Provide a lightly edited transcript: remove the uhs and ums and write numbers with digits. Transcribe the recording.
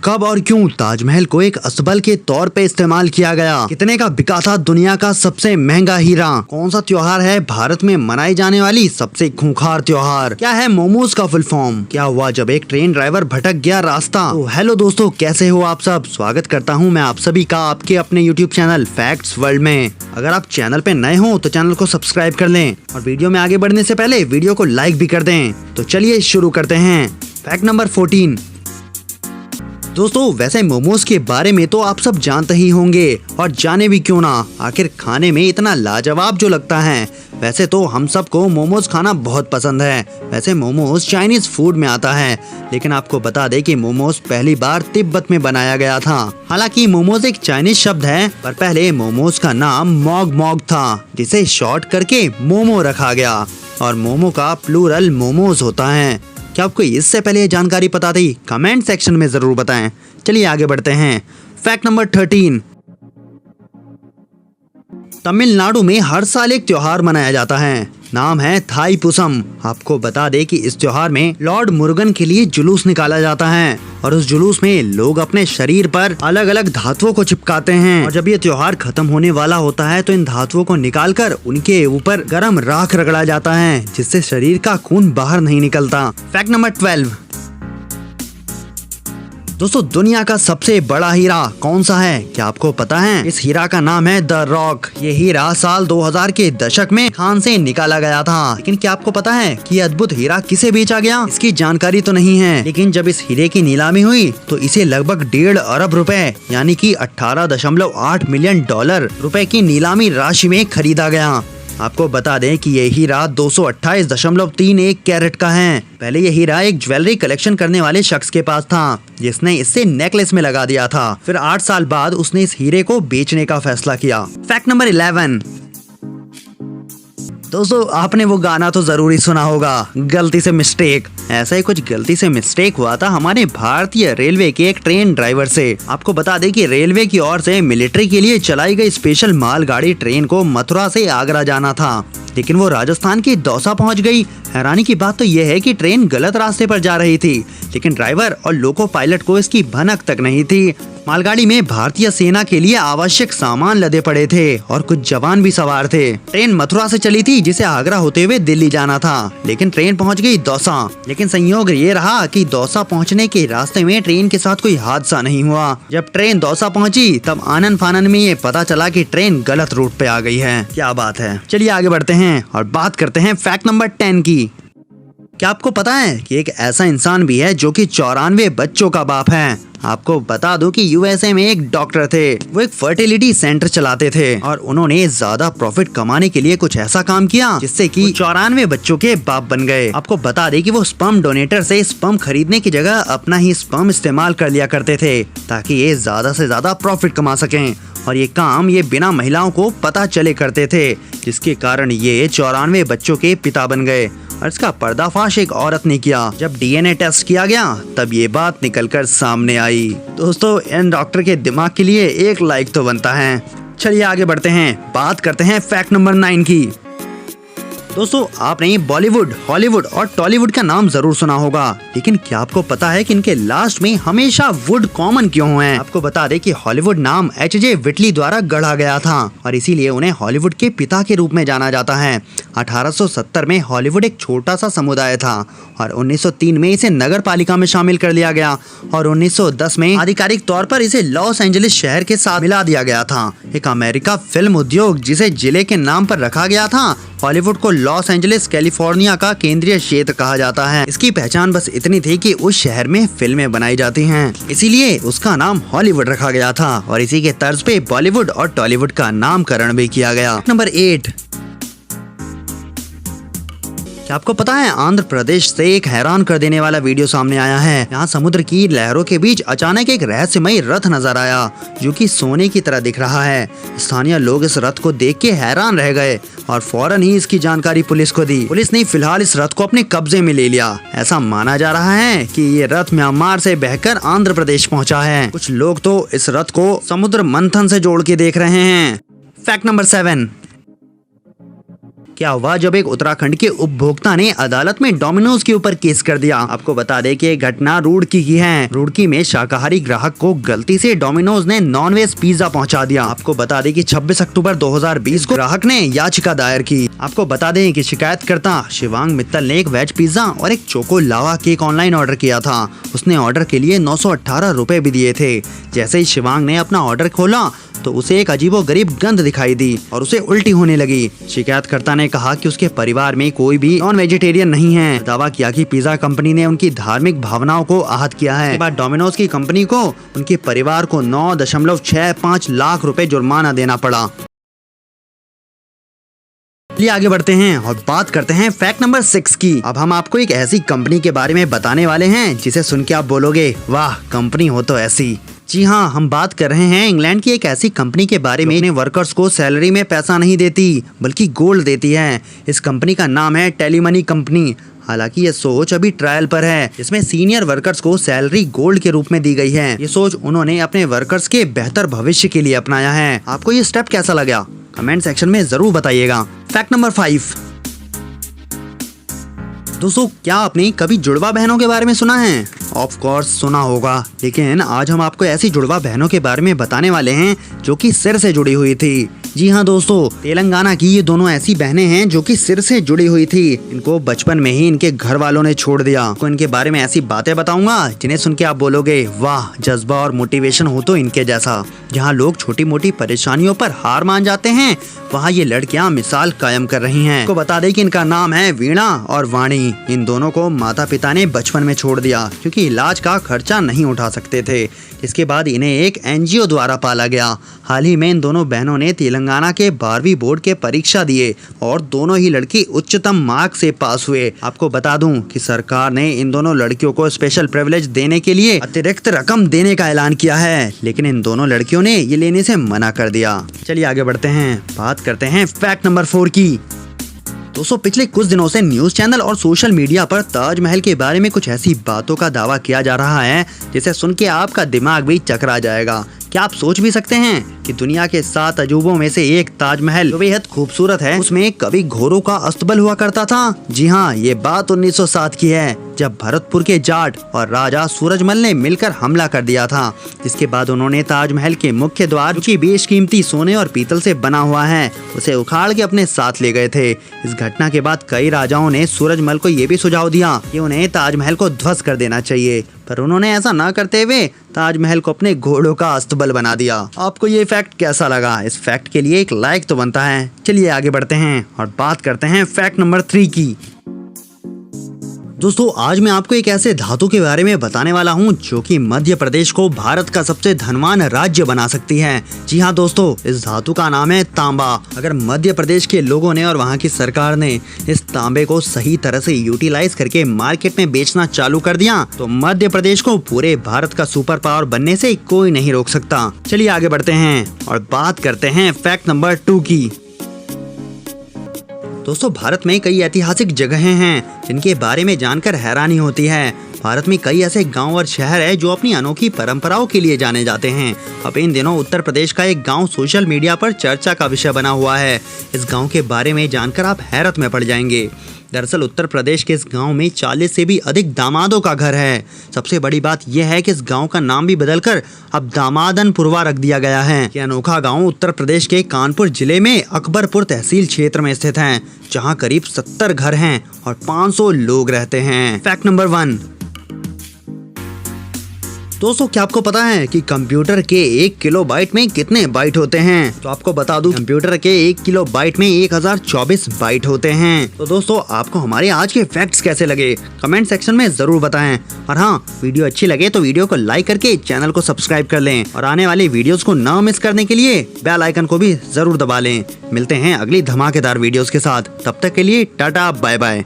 कब और क्यों ताजमहल को एक अस्तबल के तौर पे इस्तेमाल किया गया? कितने का बिका था दुनिया का सबसे महंगा हीरा? कौन सा त्योहार है भारत में मनाई जाने वाली सबसे खूंखार त्योहार? क्या है मोमोज का फुल फॉर्म? क्या हुआ जब एक ट्रेन ड्राइवर भटक गया रास्ता? तो हेलो दोस्तों, कैसे हो आप सब? स्वागत करता हूं मैं आप सभी का आपके अपने यूट्यूब चैनल फैक्ट्स वर्ल्ड में। अगर आप चैनल पे नए हो तो चैनल को सब्सक्राइब कर लें और वीडियो में आगे बढ़ने से पहले वीडियो को लाइक भी कर दें। तो चलिए शुरू करते हैं। Fact number 14। दोस्तों, वैसे मोमोज के बारे में तो आप सब जानते ही होंगे, और जाने भी क्यों ना, आखिर खाने में इतना लाजवाब जो लगता है। वैसे तो हम सबको मोमोज खाना बहुत पसंद है। वैसे मोमोज चाइनीज फूड में आता है, लेकिन आपको बता दें कि मोमोज पहली बार तिब्बत में बनाया गया था। हालांकि मोमोज एक चाइनीज शब्द है, पर पहले मोमोज का नाम मॉग मॉग था, जिसे शॉर्ट करके मोमो रखा गया, और मोमो का प्लूरल मोमोज होता है। क्या आपको इससे पहले ये जानकारी पता थी? कमेंट सेक्शन में जरूर बताएं। चलिए आगे बढ़ते हैं। Fact number 13। तमिलनाडु में हर साल एक त्योहार मनाया जाता है, नाम है थाई पुसम। आपको बता दें कि इस त्योहार में लॉर्ड मुरुगन के लिए जुलूस निकाला जाता है, और उस जुलूस में लोग अपने शरीर पर अलग अलग धातुओं को चिपकाते हैं, और जब ये त्योहार खत्म होने वाला होता है तो इन धातुओं को निकालकर उनके ऊपर गर्म राख रगड़ा जाता है, जिससे शरीर का खून बाहर नहीं निकलता। Fact number 12। दोस्तों, दुनिया का सबसे बड़ा हीरा कौन सा है? क्या आपको पता है? इस हीरा का नाम है द रॉक। ये हीरा साल 2000 के दशक में खान से निकाला गया था। लेकिन क्या आपको पता है कि ये अद्भुत हीरा किसे बेचा गया? इसकी जानकारी तो नहीं है, लेकिन जब इस हीरे की नीलामी हुई तो इसे लगभग 1.5 अरब रुपए यानी कि 18.8 मिलियन डॉलर रुपए की नीलामी राशि में खरीदा गया। आपको बता दें कि ये हीरा 228.31 कैरेट का है। पहले ये हीरा एक ज्वेलरी कलेक्शन करने वाले शख्स के पास था, जिसने इसे नेकलेस में लगा दिया था। फिर 8 साल बाद उसने इस हीरे को बेचने का फैसला किया। Fact number 11। दोस्तों, आपने वो गाना तो जरूर ही सुना होगा, गलती से मिस्टेक। ऐसा ही कुछ गलती से मिस्टेक हुआ था हमारे भारतीय रेलवे के एक ट्रेन ड्राइवर से। आपको बता दें कि रेलवे की ओर से मिलिट्री के लिए चलाई गई स्पेशल मालगाड़ी ट्रेन को मथुरा से आगरा जाना था, लेकिन वो राजस्थान के दौसा पहुंच गई। हैरानी की बात तो यह है कि ट्रेन गलत रास्ते पर जा रही थी, लेकिन ड्राइवर और लोको पायलट को इसकी भनक तक नहीं थी। मालगाड़ी में भारतीय सेना के लिए आवश्यक सामान लदे पड़े थे और कुछ जवान भी सवार थे। ट्रेन मथुरा से चली थी, जिसे आगरा होते हुए दिल्ली जाना था, लेकिन ट्रेन पहुंच गई दौसा। लेकिन संयोग ये रहा कि दौसा पहुंचने के रास्ते में ट्रेन के साथ कोई हादसा नहीं हुआ। जब ट्रेन दौसा पहुंची तब आनन फानन में ये पता चला कि ट्रेन गलत रूट पे आ गई है। क्या बात है। चलिए आगे बढ़ते हैं और बात करते हैं फैक्ट नंबर 10 की। क्या आपको पता है कि एक ऐसा इंसान भी है जो कि 94 बच्चों का बाप है? आपको बता दूं कि यूएसए में एक डॉक्टर थे। वो एक फर्टिलिटी सेंटर चलाते थे, और उन्होंने ज्यादा प्रॉफिट कमाने के लिए कुछ ऐसा काम किया जिससे कि 94 बच्चों के बाप बन गए। आपको बता दें कि वो स्पर्म डोनेटर से स्पर्म खरीदने की जगह अपना ही स्पर्म इस्तेमाल कर लिया करते थे, ताकि ये ज्यादा से ज्यादा प्रॉफिट कमा सकें। और ये काम ये बिना महिलाओं को पता चले करते थे, जिसके कारण ये 94 बच्चों के पिता बन गए। और इसका पर्दाफाश एक औरत ने किया। जब डीएनए टेस्ट किया गया तब ये बात निकलकर सामने आई। दोस्तों, इन डॉक्टर के दिमाग के लिए एक लाइक तो बनता है। चलिए आगे बढ़ते हैं, बात करते हैं फैक्ट नंबर 9 की। दोस्तों, आपने बॉलीवुड, हॉलीवुड और टॉलीवुड का नाम जरूर सुना होगा, लेकिन क्या आपको पता है कि इनके लास्ट में हमेशा वुड कॉमन क्यों है? आपको बता दें कि हॉलीवुड नाम एच.जे. विटली द्वारा गढ़ा गया था, और इसीलिए उन्हें हॉलीवुड के पिता के रूप में जाना जाता है। 1870 में हॉलीवुड एक छोटा सा समुदाय था, और 1903 में इसे नगर पालिका में शामिल कर लिया गया, और 1910 में आधिकारिक तौर पर इसे लॉस एंजलिस शहर के साथ मिला दिया गया था। एक अमेरिका फिल्म उद्योग जिसे जिले के नाम पर रखा गया था। हॉलीवुड को लॉस एंजलिस कैलिफोर्निया का केंद्रीय क्षेत्र कहा जाता है। इसकी पहचान बस इतनी थी कि उस शहर में फिल्में बनाई जाती हैं, इसीलिए उसका नाम हॉलीवुड रखा गया था, और इसी के तर्ज पे बॉलीवुड और टॉलीवुड का नामकरण भी किया गया। नंबर 8। क्या आपको पता है आंध्र प्रदेश से एक हैरान कर देने वाला वीडियो सामने आया है। यहाँ समुद्र की लहरों के बीच अचानक एक रहस्यमयी रथ नजर आया, जो कि सोने की तरह दिख रहा है। स्थानीय लोग इस रथ को देख के हैरान रह गए और फौरन ही इसकी जानकारी पुलिस को दी। पुलिस ने फिलहाल इस रथ को अपने कब्जे में ले लिया। ऐसा माना जा रहा है कि ये रथ म्यांमार से बहकर आंध्र प्रदेश पहुँचा है। कुछ लोग तो इस रथ को समुद्र मंथन से जोड़ के देख रहे हैं। Fact number 7। क्या हुआ जब एक उत्तराखंड के उपभोक्ता ने अदालत में डोमिनोज के ऊपर केस कर दिया। आपको बता दें कि ये घटना रुड़की की है। रुड़की में शाकाहारी ग्राहक को गलती से डोमिनोज ने नॉनवेज पिज्जा पहुंचा दिया। आपको बता दें कि 26 अक्टूबर 2020 को ग्राहक ने याचिका दायर की। आपको बता दें कि शिकायतकर्ता शिवांग मित्तल ने एक वेज पिज्जा और एक choco lava cake online order किया था। उसने ऑर्डर के लिए 918 रुपए भी दिए थे। जैसे ही शिवांग ने अपना ऑर्डर खोला तो उसे एक अजीबोगरीब गंध दिखाई दी और उसे उल्टी होने लगी। शिकायतकर्ता ने कहा कि उसके परिवार में कोई भी नॉन वेजिटेरियन नहीं है। दावा किया कि पिज्जा कंपनी ने उनकी धार्मिक भावनाओं को आहत किया है। इसके बाद डोमिनोज की कंपनी को उनके परिवार को 9.65 लाख रुपए जुर्माना देना पड़ा। चलिए आगे बढ़ते हैं और बात करते हैं फैक्ट नंबर 6 की। अब हम आपको एक ऐसी कंपनी के बारे में बताने वाले हैं जिसे सुन के आप बोलोगे वाह कंपनी हो तो ऐसी। जी हाँ, हम बात कर रहे हैं इंग्लैंड की एक ऐसी कंपनी के बारे में जिन्हें वर्कर्स को सैलरी में पैसा नहीं देती बल्कि गोल्ड देती है। इस कंपनी का नाम है टेलीमनी कंपनी। हालांकि ये सोच अभी ट्रायल पर है। इसमें सीनियर वर्कर्स को सैलरी गोल्ड के रूप में दी गई है। ये सोच उन्होंने अपने वर्कर्स के बेहतर भविष्य के लिए अपनाया है। आपको ये स्टेप कैसा लगा कमेंट सेक्शन में जरूर बताइएगा। Fact number 5। दोस्तों, क्या आपने कभी जुड़वा बहनों के बारे में सुना है? ऑफ कोर्स सुना होगा, लेकिन आज हम आपको ऐसी जुड़वा बहनों के बारे में बताने वाले हैं जो कि सिर से जुड़ी हुई थी। जी हाँ दोस्तों, तेलंगाना की ये दोनों ऐसी बहनें हैं जो कि सिर से जुड़ी हुई थी। इनको बचपन में ही इनके घर वालों ने छोड़ दिया। आपको इनके बारे में ऐसी बातें बताऊंगा जिन्हें सुन के आप बोलोगे वाह, जज्बा और मोटिवेशन हो तो इनके जैसा। जहाँ लोग छोटी मोटी परेशानियों पर हार मान जाते हैं, वहाँ ये लड़कियाँ मिसाल कायम कर रही हैं। आपको बता दें कि इनका नाम है वीणा और वाणी। इन दोनों को माता पिता ने बचपन में छोड़ दिया क्योंकि इलाज का खर्चा नहीं उठा सकते थे। इसके बाद इन्हें एक एनजीओ द्वारा पाला गया। हाल ही में इन दोनों बहनों ने तेलंगाना के 12वीं बोर्ड के परीक्षा दिए और दोनों ही लड़की उच्चतम मार्क से पास हुए। आपको बता दूं कि सरकार ने इन दोनों लड़कियों को स्पेशल प्रिविलेज देने के लिए अतिरिक्त रकम देने का ऐलान किया है, लेकिन इन दोनों लड़कियों ने ये लेने से मना कर दिया। चलिए आगे बढ़ते हैं, बात करते हैं फैक्ट नंबर 4 की। दोस्तों, पिछले कुछ दिनों से न्यूज चैनल और सोशल मीडिया पर ताजमहल के बारे में कुछ ऐसी बातों का दावा किया जा रहा है जिसे सुन के आपका दिमाग भी चकरा जाएगा। क्या आप सोच भी सकते हैं कि दुनिया के 7 अजूबों में से एक ताजमहल जो बेहद खूबसूरत है, उसमें कभी घोरों का अस्तबल हुआ करता था? जी हाँ, ये बात 1907 की है, जब भरतपुर के जाट और राजा सूरजमल ने मिलकर हमला कर दिया था। इसके बाद उन्होंने ताजमहल के मुख्य द्वार, जो कि बेशकीमती सोने और पीतल से बना हुआ है, उसे उखाड़ के अपने साथ ले गए थे। इस घटना के बाद कई राजाओं ने सूरजमल को ये भी सुझाव दिया कि उन्हें ताजमहल को ध्वस्त कर देना चाहिए, पर उन्होंने ऐसा न करते हुए ताजमहल को अपने घोड़ों का अस्तबल बना दिया। आपको ये फैक्ट कैसा लगा? इस फैक्ट के लिए एक लाइक तो बनता है। चलिए आगे बढ़ते हैं और बात करते हैं फैक्ट नंबर 3 की। दोस्तों, आज मैं आपको एक ऐसे धातु के बारे में बताने वाला हूं जो कि मध्य प्रदेश को भारत का सबसे धनवान राज्य बना सकती है। जी हाँ दोस्तों, इस धातु का नाम है तांबा। अगर मध्य प्रदेश के लोगों ने और वहां की सरकार ने इस तांबे को सही तरह से यूटिलाइज करके मार्केट में बेचना चालू कर दिया तो मध्य प्रदेश को पूरे भारत का सुपर पावर बनने से कोई नहीं रोक सकता। चलिए आगे बढ़ते हैं और बात करते हैं फैक्ट नंबर 2 की। दोस्तों, भारत में कई ऐतिहासिक जगहें हैं जिनके बारे में जानकर हैरानी होती है। भारत में कई ऐसे गांव और शहर है जो अपनी अनोखी परंपराओं के लिए जाने जाते हैं। अब इन दिनों उत्तर प्रदेश का एक गांव सोशल मीडिया पर चर्चा का विषय बना हुआ है। इस गांव के बारे में जानकर आप हैरत में पड़ जाएंगे। दरअसल उत्तर प्रदेश के इस गांव में 40 से भी अधिक दामादों का घर है। सबसे बड़ी बात यह है कि इस गांव का नाम भी बदलकर अब दामादनपुरवा रख दिया गया है। यह अनोखा गांव उत्तर प्रदेश के कानपुर जिले में अकबरपुर तहसील क्षेत्र में स्थित है, जहां करीब 70 घर हैं और 500 लोग रहते हैं। Fact number 1। दोस्तों, क्या आपको पता है कि कंप्यूटर के 1 किलोबाइट में कितने बाइट होते हैं? तो आपको बता दूं, कंप्यूटर के 1 किलोबाइट में 1024 बाइट होते हैं। तो दोस्तों, आपको हमारे आज के फैक्ट्स कैसे लगे कमेंट सेक्शन में जरूर बताएं। और हाँ, वीडियो अच्छी लगे तो वीडियो को लाइक करके चैनल को सब्सक्राइब कर लें और आने वाली वीडियोस को न मिस करने के लिए बेल आइकन को भी जरूर दबा लें। मिलते हैं अगली धमाकेदार वीडियोस के साथ, तब तक के लिए टाटा बाय बाय।